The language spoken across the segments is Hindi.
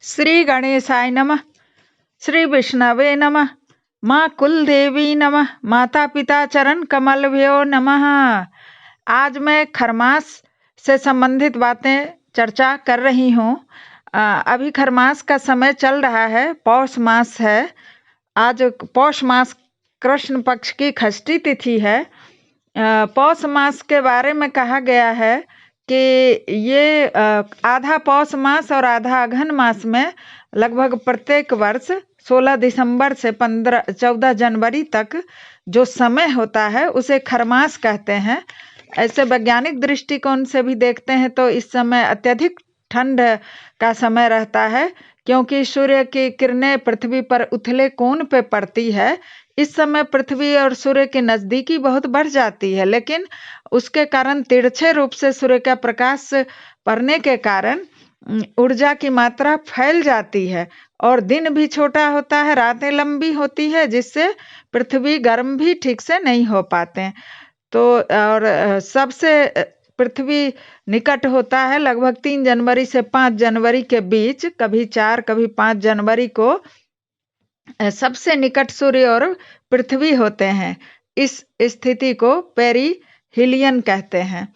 श्री गणेशाय नमः। श्री विष्णवे नमः। माँ कुलदेवी नमः। माता पिता चरण कमलभ्यो नमः। आज मैं खरमास से संबंधित बातें चर्चा कर रही हूँ। अभी खरमास का समय चल रहा है, पौष मास है। आज पौष मास कृष्ण पक्ष की षष्ठी तिथि है। पौष मास के बारे में कहा गया है कि ये आधा पौष मास और आधा अघन मास में लगभग प्रत्येक वर्ष 16 दिसंबर से 14 जनवरी तक जो समय होता है उसे खरमास कहते हैं। ऐसे वैज्ञानिक दृष्टिकोण से भी देखते हैं तो इस समय अत्यधिक ठंड का समय रहता है, क्योंकि सूर्य की किरणें पृथ्वी पर उथले कोण पे पड़ती है। इस समय पृथ्वी और सूर्य की नजदीकी बहुत बढ़ जाती है, लेकिन उसके कारण तिरछे रूप से सूर्य का प्रकाश पड़ने के कारण ऊर्जा की मात्रा फैल जाती है और दिन भी छोटा होता है, रातें लंबी होती है, जिससे पृथ्वी गर्म भी ठीक से नहीं हो पाते। तो और सबसे पृथ्वी निकट होता है लगभग 3 जनवरी से 5 जनवरी के बीच, कभी 4 कभी 5 जनवरी को सबसे निकट सूर्य और पृथ्वी होते हैं। इस स्थिति को पेरिहिलियन कहते हैं।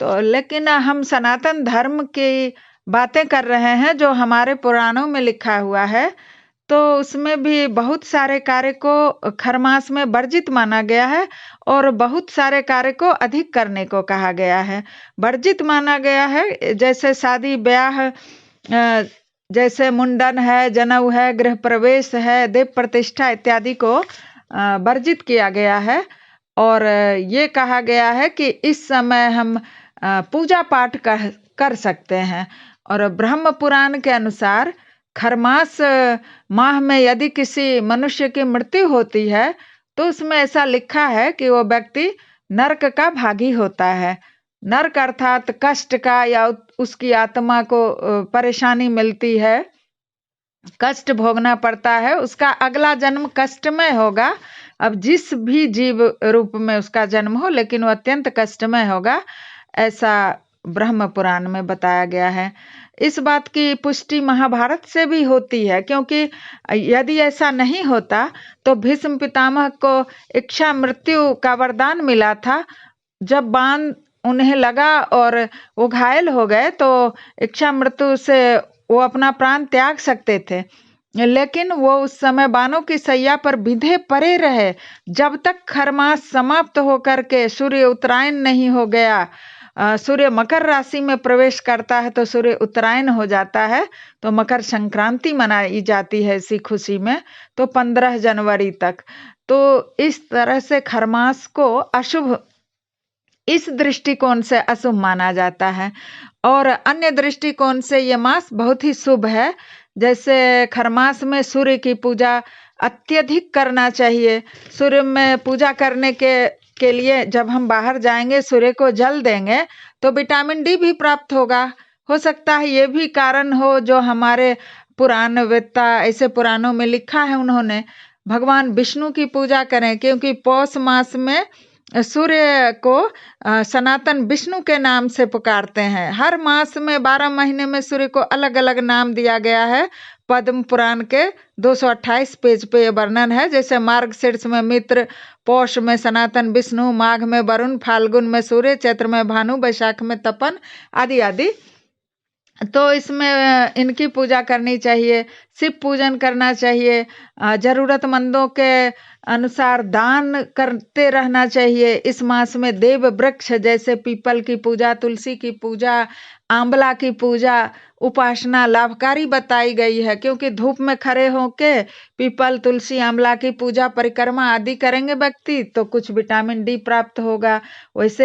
तो लेकिन हम सनातन धर्म की बातें कर रहे हैं जो हमारे पुराणों में लिखा हुआ है, तो उसमें भी बहुत सारे कार्य को खरमास में वर्जित माना गया है और बहुत सारे कार्य को अधिक करने को कहा गया है। वर्जित माना गया है जैसे शादी ब्याह, जैसे मुंडन है, जनेऊ है, गृह प्रवेश है, देव प्रतिष्ठा इत्यादि को वर्जित किया गया है। और ये कहा गया है कि इस समय हम पूजा पाठ कर सकते हैं। और ब्रह्म पुराण के अनुसार खरमास माह में यदि किसी मनुष्य की मृत्यु होती है तो उसमें ऐसा लिखा है कि वो व्यक्ति नरक का भागी होता है। नरक अर्थात कष्ट का, या उसकी आत्मा को परेशानी मिलती है, कष्ट भोगना पड़ता है, उसका अगला जन्म कष्टमय होगा। अब जिस भी जीव रूप में उसका जन्म हो, लेकिन वो अत्यंत कष्टमय होगा, ऐसा ब्रह्म पुराण में बताया गया है। इस बात की पुष्टि महाभारत से भी होती है, क्योंकि यदि ऐसा नहीं होता तो भीष्म पितामह को इच्छा मृत्यु का वरदान मिला था। जब बाण उन्हें लगा और वो घायल हो गए तो इच्छा मृत्यु से वो अपना प्राण त्याग सकते थे, लेकिन वो उस समय बाणों की सैया पर बिंधे पड़े रहे जब तक खरमास समाप्त होकर के सूर्य उत्तरायण नहीं हो गया। सूर्य मकर राशि में प्रवेश करता है तो सूर्य उत्तरायण हो जाता है, तो मकर संक्रांति मनाई जाती है इसी खुशी में, तो 15 जनवरी तक। तो इस तरह से खरमास को अशुभ, इस दृष्टिकोण से अशुभ माना जाता है। और अन्य दृष्टिकोण से ये मास बहुत ही शुभ है। जैसे खरमास में सूर्य की पूजा अत्यधिक करना चाहिए। सूर्य में पूजा करने के लिए जब हम बाहर जाएंगे, सूर्य को जल देंगे तो विटामिन डी भी प्राप्त होगा। हो सकता है ये भी कारण हो जो हमारे पुराण वेत्ता, ऐसे पुराणों में लिखा है, उन्होंने भगवान विष्णु की पूजा करें, क्योंकि पौष मास में सूर्य को सनातन विष्णु के नाम से पुकारते हैं। हर मास में 12 महीने में सूर्य को अलग अलग नाम दिया गया है। पद्म पुराण के 228 पेज पे ये वर्णन है। जैसे मार्गशीर्ष में मित्र, पौष में सनातन विष्णु, माघ में वरुण, फाल्गुन में सूर्य, चैत्र में भानु, वैशाख में तपन, आदि आदि। तो इसमें इनकी पूजा करनी चाहिए, शिव पूजन करना चाहिए, जरूरतमंदों के अनुसार दान करते रहना चाहिए। इस मास में देव वृक्ष जैसे पीपल की पूजा, तुलसी की पूजा, आंवला की पूजा, उपासना लाभकारी बताई गई है, क्योंकि धूप में खड़े होके पीपल, तुलसी, आंवला की पूजा, परिक्रमा आदि करेंगे व्यक्ति तो कुछ विटामिन डी प्राप्त होगा। वैसे